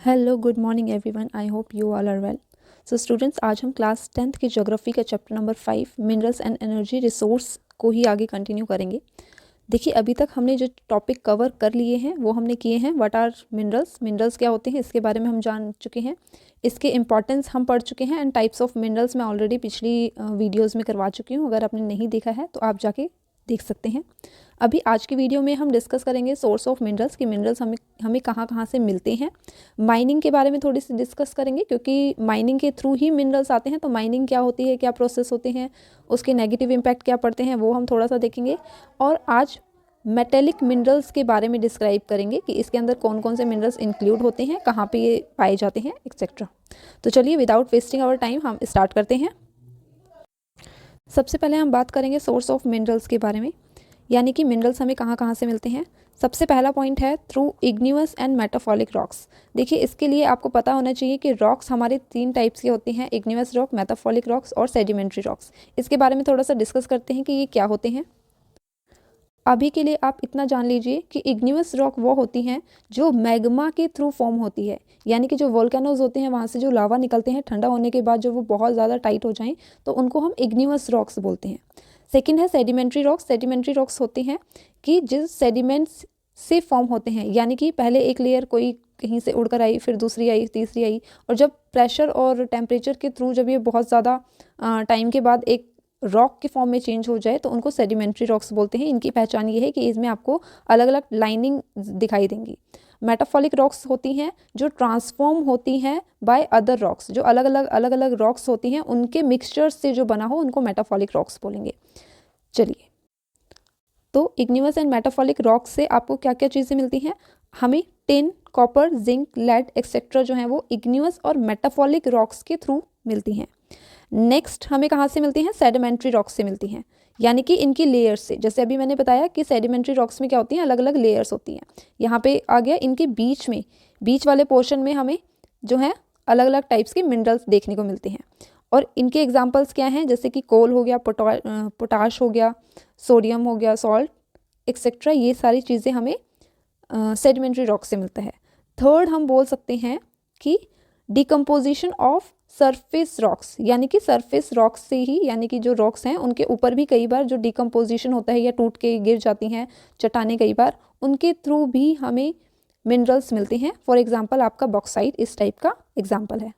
Hello good morning everyone, I hope you all are well. So students, आज हम class 10th की geography का chapter number 5 minerals and energy resource को ही आगे कंटिन्यू करेंगे। देखिए, अभी तक हमने जो टॉपिक कवर कर लिए हैं वो हमने किए हैं। व्हाट आर मिनरल्स, मिनरल्स क्या होते हैं इसके बारे में हम जान चुके हैं, इसके इंपॉर्टेंस हम पढ़ चुके हैं, एंड टाइप्स ऑफ मिनरल्स मैं ऑलरेडी पिछली वीडियोज़ में करवा चुकी हूँ। अगर आपने नहीं देखा है तो आप जाके देख सकते हैं। अभी आज की वीडियो में हम डिस्कस करेंगे सोर्स ऑफ मिनरल्स, कि मिनरल्स हमें हमें कहाँ कहाँ से मिलते हैं। माइनिंग के बारे में थोड़ी सी डिस्कस करेंगे, क्योंकि माइनिंग के थ्रू ही मिनरल्स आते हैं। तो माइनिंग क्या होती है, क्या प्रोसेस होते हैं, उसके नेगेटिव इम्पैक्ट क्या पड़ते हैं, वो हम थोड़ा सा देखेंगे। और आज मेटेलिक मिनरल्स के बारे में डिस्क्राइब करेंगे कि इसके अंदर कौन कौन से मिनरल्स इंक्लूड होते हैं, कहाँ पे ये पाए जाते हैं, एक्सेट्रा। तो चलिए, विदाउट वेस्टिंग आवर टाइम हम स्टार्ट करते हैं। सबसे पहले हम बात करेंगे सोर्स ऑफ मिनरल्स के बारे में, यानी कि मिनरल्स हमें कहाँ कहाँ से मिलते हैं। सबसे पहला पॉइंट है थ्रू इग्निवस एंड मेटाफॉलिक रॉक्स। देखिए, इसके लिए आपको पता होना चाहिए कि रॉक्स हमारे 3 टाइप्स के होते हैं, इग्निवस रॉक, मेटाफॉलिक रॉक्स और सेडिमेंट्री रॉक्स। इसके बारे में थोड़ा सा डिस्कस करते हैं कि ये क्या होते हैं। अभी के लिए आप इतना जान लीजिए कि इग्निवस रॉक वो होती हैं जो मैग्मा के थ्रू फॉर्म होती है, यानी कि जो वोल्केनोज होते हैं वहाँ से जो लावा निकलते हैं ठंडा होने के बाद, जो वो बहुत ज़्यादा टाइट हो जाएं तो उनको हम इग्निवस रॉक्स बोलते हैं। सेकंड है सेडिमेंट्री रॉक्स। सेडिमेंट्री रॉक्स होते हैं कि जिस सेडिमेंट्स से फॉर्म होते हैं, यानी कि पहले एक लेयर कोई कहीं से उड़कर आई, फिर दूसरी आई, तीसरी आई, और जब प्रेशर और टेम्परेचर के थ्रू जब ये बहुत ज़्यादा टाइम के बाद एक रॉक के फॉर्म में चेंज हो जाए तो उनको सेडिमेंट्री रॉक्स बोलते हैं। इनकी पहचान ये है कि इसमें आपको अलग अलग लाइनिंग दिखाई देंगी। मेटाफॉलिक रॉक्स होती हैं जो ट्रांसफॉर्म होती हैं बाय अदर रॉक्स, जो अलग अलग रॉक्स होती हैं उनके मिक्सचर से जो बना हो उनको मेटाफॉलिक रॉक्स बोलेंगे। चलिए, तो इग्निवस एंड मेटाफॉलिक रॉक्स से आपको क्या क्या चीज़ें मिलती हैं। हमें tin, copper, zinc, lead etcetera जो है वो इग्निवस और मेटाफॉलिक रॉक्स के थ्रू मिलती हैं। नेक्स्ट हमें कहाँ से मिलती हैं, सेडिमेंट्री रॉक्स से मिलती हैं, यानी कि इनकी लेयर्स से। जैसे अभी मैंने बताया कि सेडिमेंट्री रॉक्स में क्या होती हैं, अलग अलग लेयर्स होती हैं। यहाँ पे आ गया, इनके बीच में, बीच वाले पोर्शन में हमें जो है अलग अलग टाइप्स के मिनरल्स देखने को मिलते हैं। और इनके एग्जांपल्स क्या हैं, जैसे कि कोल हो गया, पोटाश हो गया, सोडियम हो गया, सॉल्ट एक्सेट्रा, ये सारी चीज़ें हमें सेडिमेंट्री रॉक से मिलता है। थर्ड हम बोल सकते हैं कि डिकम्पोजिशन ऑफ सरफेस रॉक्स, यानी कि सरफेस रॉक्स से ही, यानी कि जो रॉक्स हैं उनके ऊपर भी कई बार जो डिकम्पोजिशन होता है या टूट के गिर जाती हैं चट्टानें कई बार, उनके थ्रू भी हमें मिनरल्स मिलते हैं। फॉर एग्जांपल आपका बॉक्साइट इस टाइप का एग्जांपल है।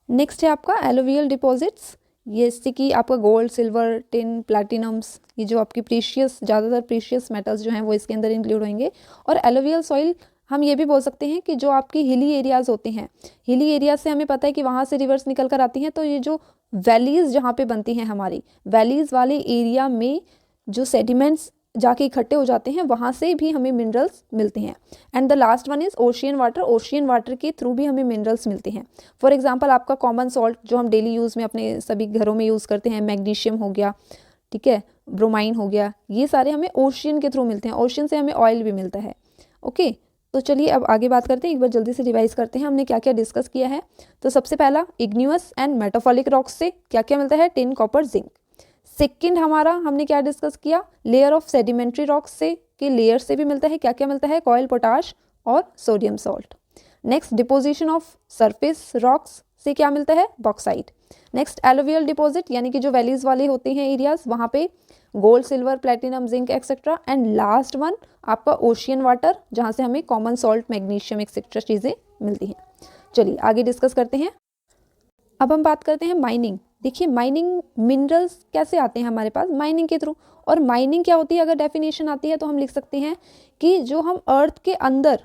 नेक्स्ट है आपका एलुवियल डिपॉजिट्स, जैसे कि आपका गोल्ड, सिल्वर, टिन, प्लैटिनम्स, ये जो आपकी प्रीशियस, ज़्यादातर प्रीशियस मेटल्स जो हैं वो इसके अंदर इंक्लूड होंगे। और एलुवियल सॉइल हम ये भी बोल सकते हैं कि जो आपकी हिली एरियाज़ होते हैं, हिली एरिया से हमें पता है कि वहाँ से रिवर्स निकल कर आती हैं, तो ये जो वैलीज़ जहाँ पे बनती हैं, हमारी वैलीज़ वाले एरिया में जो सेडिमेंट्स जाके इकट्ठे हो जाते हैं, वहाँ से भी हमें मिनरल्स मिलते हैं। And the last one is ocean water. Ocean water के थ्रू भी हमें मिनरल्स मिलते हैं। फॉर एग्जांपल आपका कॉमन सॉल्ट जो हम डेली यूज़ में अपने सभी घरों में यूज़ करते हैं, मैग्नीशियम हो गया, ठीक है, ब्रोमाइन हो गया, ये सारे हमें ओशियन के थ्रू मिलते हैं। ओशियन से हमें ऑयल भी मिलता है। ओके, तो चलिए अब आगे बात करते हैं। एक बार जल्दी से रिवाइज करते हैं हमने क्या क्या डिस्कस किया है। तो सबसे पहला, इग्निवस एंड मेटाफॉलिक रॉक्स से क्या क्या मिलता है, टिन, कॉपर, जिंक। सेकंड हमारा हमने क्या डिस्कस किया, लेयर ऑफ सेडिमेंट्री रॉक्स से, कि लेयर से भी मिलता है, क्या क्या मिलता है, कॉयल, पोटाश और sodium salt. Next, deposition of surface rocks से क्या मिलता है, बॉक्साइट। नेक्स्ट, एलुवियल डिपॉजिट, यानी कि जो वैलीज वाले होते हैं एरियाज, वहाँ पे gold, silver, platinum, zinc etcetera. And last one आपका ओशियन वाटर, जहाँ से हमें कॉमन सॉल्ट, मैग्नीशियम एक्सेट्रा चीज़ें मिलती हैं। चलिए आगे डिस्कस करते हैं। अब हम बात करते हैं माइनिंग। देखिए, माइनिंग, मिनरल्स कैसे आते हैं हमारे पास, माइनिंग के थ्रू। और माइनिंग क्या होती है, अगर डेफिनेशन आती है तो हम लिख सकते हैं कि जो हम अर्थ के अंदर,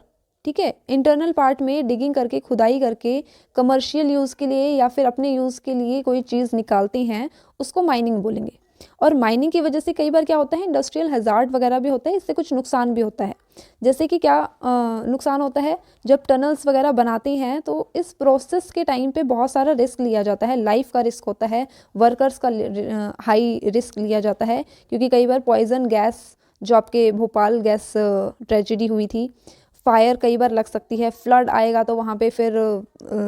ठीक है, इंटरनल पार्ट में डिगिंग करके, खुदाई करके कमर्शियल यूज़ के लिए या फिर अपने यूज़ के लिए कोई चीज़ निकालते हैं, उसको माइनिंग बोलेंगे। और माइनिंग की वजह से कई बार क्या होता है, इंडस्ट्रियल हैजार्ड वगैरह भी होता है, इससे कुछ नुकसान भी होता है। जैसे कि क्या नुकसान होता है, जब टनल्स वगैरह बनाते हैं तो इस प्रोसेस के टाइम पे बहुत सारा रिस्क लिया जाता है, लाइफ का रिस्क होता है, वर्कर्स का हाई रिस्क लिया जाता है, क्योंकि कई बार पॉइजन गैस, जो आपके भोपाल गैस ट्रेजेडी हुई थी, फायर कई बार लग सकती है, फ्लड आएगा तो वहाँ पे फिर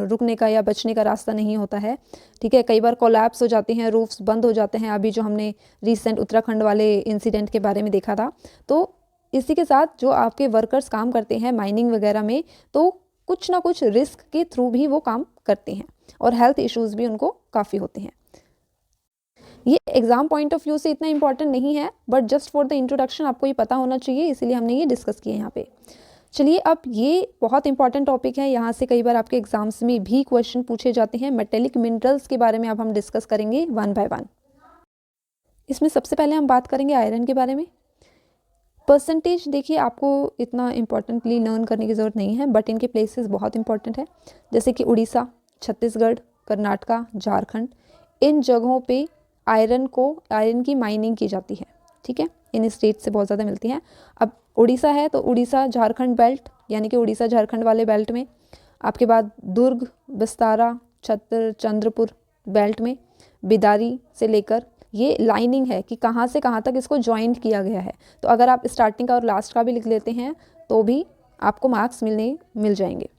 रुकने का या बचने का रास्ता नहीं होता है, ठीक है। कई बार कोलैप्स हो जाते हैं, रूफ्स बंद हो जाते हैं, अभी जो हमने रिसेंट उत्तराखंड वाले इंसिडेंट के बारे में देखा था। तो इसी के साथ जो आपके वर्कर्स काम करते हैं माइनिंग वगैरह में, तो कुछ ना कुछ रिस्क के थ्रू भी वो काम करते हैं और हेल्थ इश्यूज भी उनको काफ़ी होते हैं। ये एग्जाम पॉइंट ऑफ व्यू से इतना इंपॉर्टेंट नहीं है, but just for the introduction आपको ये पता होना चाहिए, इसीलिए हमने ये डिस्कस किया यहाँ पे। चलिए, अब ये बहुत इंपॉर्टेंट टॉपिक है, यहाँ से कई बार आपके एग्जाम्स में भी क्वेश्चन पूछे जाते हैं। मेटेलिक मिनरल्स के बारे में अब हम डिस्कस करेंगे वन बाय वन। इसमें सबसे पहले हम बात करेंगे आयरन के बारे में। परसेंटेज देखिए, आपको इतना इंपॉर्टेंटली लर्न करने की ज़रूरत नहीं है, बट इनके प्लेसेस बहुत इंपॉर्टेंट है, जैसे कि उड़ीसा, छत्तीसगढ़, कर्नाटका, झारखंड, इन जगहों पे आयरन की माइनिंग की जाती है। ठीक है, इन स्टेट से बहुत ज़्यादा मिलती हैं। अब उड़ीसा है तो उड़ीसा झारखंड बेल्ट, यानी कि उड़ीसा झारखंड वाले बेल्ट में, आपके बाद दुर्ग, बस्तारा, चंद्रपुर बेल्ट में, बिदारी से लेकर ये लाइनिंग है कि कहाँ से कहाँ तक इसको जॉइंट किया गया है। तो अगर आप स्टार्टिंग का और लास्ट का भी लिख लेते हैं तो भी आपको मार्क्स मिल जाएंगे।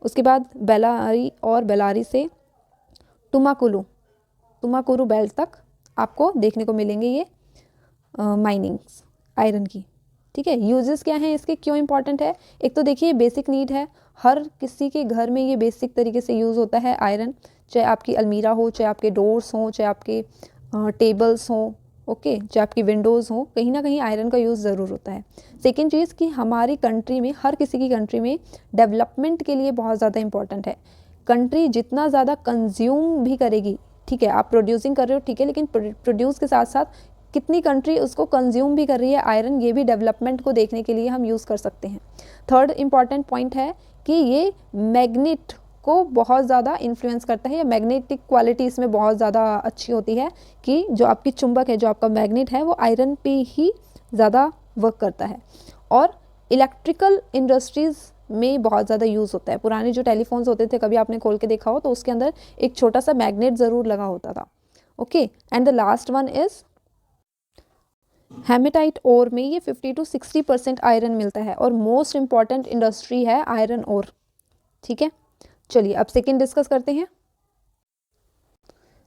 उसके बाद बेलारी से तुमाकुरु बेल्ट तक आपको देखने को मिलेंगे ये माइनिंग्स आयरन की। ठीक है, यूजेस क्या हैं इसके, क्यों इंपॉर्टेंट है? एक तो देखिए बेसिक नीड है, हर किसी के घर में ये बेसिक तरीके से यूज़ होता है आयरन, चाहे आपकी अलमीरा हो, चाहे आपके डोर्स हों, चाहे आपके टेबल्स हों, ओके, चाहे आपकी विंडोज़ हों, कहीं ना कहीं आयरन का यूज़ ज़रूर होता है। सेकेंड चीज़ कि हमारी कंट्री में, हर किसी की कंट्री में डेवलपमेंट के लिए बहुत ज़्यादा इंपॉर्टेंट है। कंट्री जितना ज़्यादा कंज्यूम भी करेगी, ठीक है, आप प्रोड्यूसिंग कर रहे हो, ठीक है, लेकिन प्रोड्यूस के साथ साथ कितनी कंट्री उसको कंज्यूम भी कर रही है आयरन, ये भी डेवलपमेंट को देखने के लिए हम यूज़ कर सकते हैं। थर्ड इंपॉर्टेंट पॉइंट है कि ये मैग्नेट को बहुत ज़्यादा इन्फ्लुएंस करता है, या मैग्नेटिक क्वालिटी इसमें बहुत ज़्यादा अच्छी होती है कि जो आपकी चुंबक है, जो आपका मैग्नेट है, वो आयरन पे ही ज़्यादा वर्क करता है। और इलेक्ट्रिकल इंडस्ट्रीज़ में बहुत ज़्यादा यूज़ होता है। पुराने जो टेलीफोन्स होते थे, कभी आपने खोल के देखा हो तो उसके अंदर एक छोटा सा मैग्नेट ज़रूर लगा होता था। Okay, and the last one is hematite ore में ये 50 to 60% आयरन मिलता है और मोस्ट इंपॉर्टेंट इंडस्ट्री है आयरन ओर। ठीक है, चलिए अब सेकेंड डिस्कस करते हैं।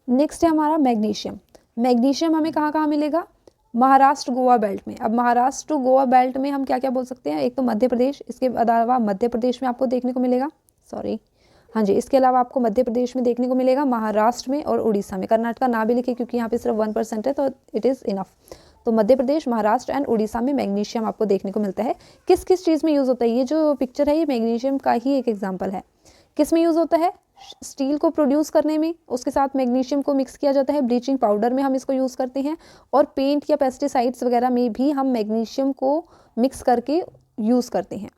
नेक्स्ट है हमारा मैग्नीशियम। मैग्नीशियम हमें कहाँ कहाँ मिलेगा? महाराष्ट्र गोवा बेल्ट में। अब महाराष्ट्र गोवा बेल्ट में हम क्या क्या बोल सकते हैं? एक तो मध्य प्रदेश, इसके अलावा मध्य प्रदेश में आपको देखने को मिलेगा, हाँ जी, इसके अलावा आपको मध्य प्रदेश में देखने को मिलेगा, महाराष्ट्र में और उड़ीसा में। कर्नाटका ना भी लिखे क्योंकि यहाँ पे सिर्फ 1% है, तो इट इज़ इनफ। तो मध्य प्रदेश, महाराष्ट्र एंड उड़ीसा में मैग्नीशियम आपको देखने को मिलता है। किस किस चीज़ में यूज़ होता है? ये जो पिक्चर है ये मैग्नीशियम का ही एक एग्जाम्पल है। किस में यूज़ होता है? स्टील को प्रोड्यूस करने में, उसके साथ मैग्नीशियम को मिक्स किया जाता है, ब्लीचिंग पाउडर में हम इसको यूज़ करते हैं, और पेंट या पेस्टिसाइड्स वगैरह में भी हम मैग्नीशियम को मिक्स करके यूज़ करते हैं।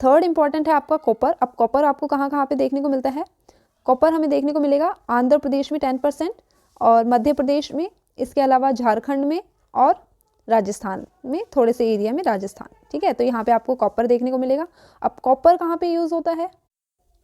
थर्ड इंपॉर्टेंट है आपका कॉपर। अब कॉपर आपको कहाँ कहाँ पे देखने को मिलता है? कॉपर हमें देखने को मिलेगा आंध्र प्रदेश में 10% और मध्य प्रदेश में, इसके अलावा झारखंड में और राजस्थान में, थोड़े से एरिया में राजस्थान। ठीक है, तो यहाँ पे आपको कॉपर देखने को मिलेगा। अब कॉपर कहाँ पे यूज़ होता है?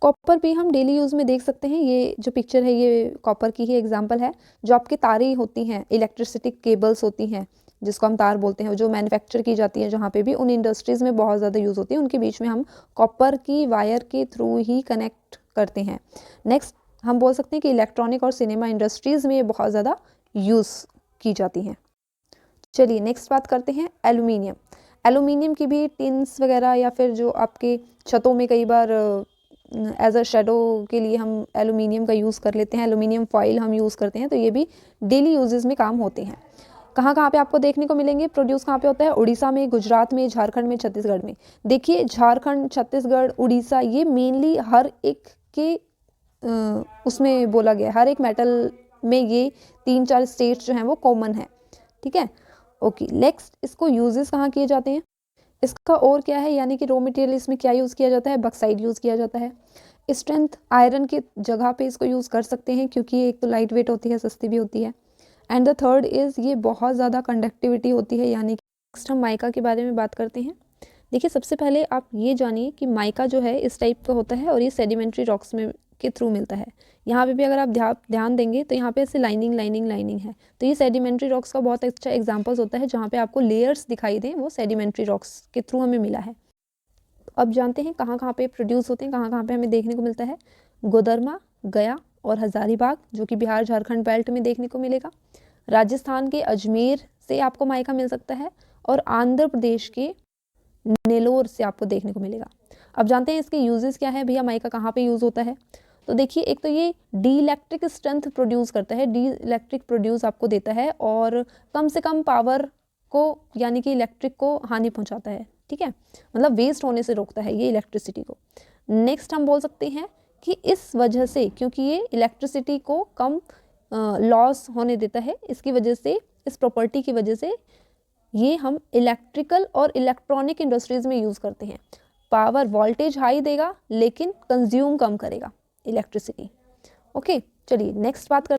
कॉपर भी हम डेली यूज़ में देख सकते हैं। ये जो पिक्चर है ये कॉपर की ही एग्जांपल है। जो आपकी तारें होती हैं, इलेक्ट्रिसिटी केबल्स होती हैं, जिसको हम तार बोलते हैं, जो मैन्युफैक्चर की जाती है जहाँ पे भी, उन इंडस्ट्रीज़ में बहुत ज़्यादा यूज़ होती है, उनके बीच में हम कॉपर की वायर के थ्रू ही कनेक्ट करते हैं। नेक्स्ट हम बोल सकते हैं कि इलेक्ट्रॉनिक और सिनेमा इंडस्ट्रीज़ में ये बहुत ज़्यादा यूज़ की जाती हैं। चलिए नेक्स्ट बात करते हैं एल्यूमिनियम। एल्यूमिनियम की भी टिन्स वगैरह या फिर जो आपके छतों में कई बार एज अ शेडो के लिए हम एल्यूमिनियम का यूज़ कर लेते हैं, एल्यूमिनियम फॉइल हम यूज़ करते हैं, तो ये भी डेली यूजेस में काम होते हैं। कहाँ कहाँ पे आपको देखने को मिलेंगे? प्रोड्यूस कहाँ पे होता है? उड़ीसा में, गुजरात में, झारखंड में, छत्तीसगढ़ में। देखिए झारखंड, छत्तीसगढ़, उड़ीसा, ये मेनली हर एक के उसमें बोला गया, हर एक मेटल में ये 3-4 स्टेट्स जो हैं वो कॉमन है। ठीक है, ओके। नेक्स्ट, इसको यूजेस कहाँ किए जाते हैं? इसका और क्या है, यानी कि रॉ मटेरियल इसमें क्या यूज़ किया जाता है? बक्साइड यूज़ किया जाता है। स्ट्रेंथ आयरन के जगह पे इसको यूज़ कर सकते हैं क्योंकि एक तो लाइट वेट होती है, सस्ती भी होती है, एंड द थर्ड इज़ ये बहुत ज़्यादा कंडक्टिविटी होती है। यानी कि नेक्स्ट हम माइका के बारे में बात करते हैं। देखिए सबसे पहले आप ये जानिए कि माइका जो है इस टाइप का होता है और ये सेडिमेंट्री रॉक्स में के थ्रू मिलता है। यहाँ पे भी अगर आप ध्यान देंगे तो यहाँ पे ऐसे लाइनिंग है, तो ये सेडिमेंट्री रॉक्स का बहुत अच्छा एग्जांपल्स होता है जहाँ पे आपको लेयर्स दिखाई दें, वो सेडिमेंट्री रॉक्स के थ्रू हमें मिला है। अब जानते हैं कहाँ कहाँ पे प्रोड्यूस होते हैं, कहाँ कहाँ पे हमें देखने को मिलता है। गोदरमा, गया और हजारीबाग, जो कि बिहार झारखंड बेल्ट में देखने को मिलेगा। राजस्थान के अजमेर से आपको माइका मिल सकता है और आंध्र प्रदेश के नेलोर से आपको देखने को मिलेगा। अब जानते हैं इसके यूजेस क्या है भैया, माइका कहाँ पे यूज़ होता है। तो देखिए एक तो ये डी इलेक्ट्रिक स्ट्रेंथ प्रोड्यूस करता है, डी इलेक्ट्रिक प्रोड्यूस आपको देता है और कम से कम पावर को यानी कि इलेक्ट्रिक को हानि पहुंचाता है, ठीक है, मतलब वेस्ट होने से रोकता है ये इलेक्ट्रिसिटी को। नेक्स्ट हम बोल सकते हैं कि इस वजह से, क्योंकि ये इलेक्ट्रिसिटी को कम लॉस होने देता है, इसकी वजह से, इस प्रॉपर्टी की वजह से ये हम इलेक्ट्रिकल और इलेक्ट्रॉनिक इंडस्ट्रीज़ में यूज़ करते हैं। पावर वोल्टेज हाई देगा लेकिन कंज्यूम कम करेगा इलेक्ट्रिसिटी। ओके चलिए नेक्स्ट बात कर,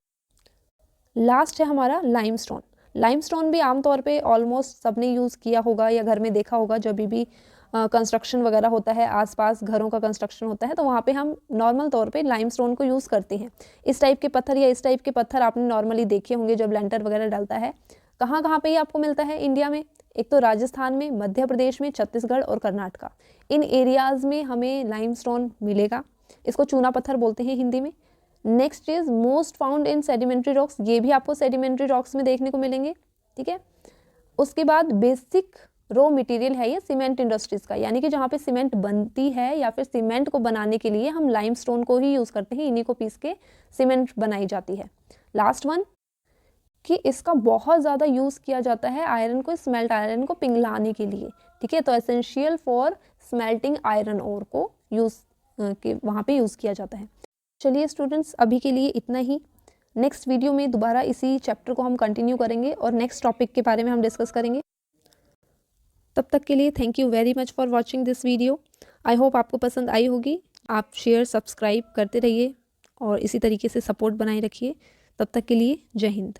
लास्ट है हमारा लाइमस्टोन। लाइमस्टोन भी आमतौर पे ऑलमोस्ट सबने यूज़ किया होगा या घर में देखा होगा, जब भी कंस्ट्रक्शन वगैरह होता है, आसपास घरों का कंस्ट्रक्शन होता है तो वहाँ पे हम नॉर्मल तौर पे लाइमस्टोन को यूज़ करते हैं। इस टाइप के पत्थर या इस टाइप के पत्थर आपने नॉर्मली देखे होंगे जब लेंटर वगैरह डलता है। कहाँ कहाँ पे ये आपको मिलता है इंडिया में, एक तो राजस्थान में, मध्य प्रदेश में, छत्तीसगढ़ और कर्नाटका, इन एरियाज़ में हमें लाइमस्टोन मिलेगा। इसको चूना पत्थर बोलते हैं हिंदी में। Next is most found in sedimentary rocks, ये भी आपको सेडिमेंट्री रॉक्स में देखने को मिलेंगे, ठीक है। उसके बाद बेसिक रॉ मटेरियल है ये सीमेंट इंडस्ट्रीज़ का, यानी कि जहाँ पे सीमेंट बनती है या फिर सीमेंट को बनाने के लिए हम लाइमस्टोन को ही यूज़ करते हैं, इन्हीं को पीस के सीमेंट बनाई जाती है। लास्ट वन कि इसका बहुत ज़्यादा यूज़ किया जाता है आयरन को, स्मेल्ट आयरन को पिघलाने के लिए, ठीक है, तो essential for smelting iron ore को यूज़ के वहाँ पे यूज़ किया जाता है। चलिए स्टूडेंट्स अभी के लिए इतना ही, नेक्स्ट वीडियो में दोबारा इसी चैप्टर को हम कंटिन्यू करेंगे और नेक्स्ट टॉपिक के बारे में हम डिस्कस करेंगे। तब तक के लिए thank you very much for watching this video. I hope आपको पसंद आई होगी। आप शेयर सब्सक्राइब करते रहिए और इसी तरीके से सपोर्ट बनाए रखिए। तब तक के लिए जय हिंद।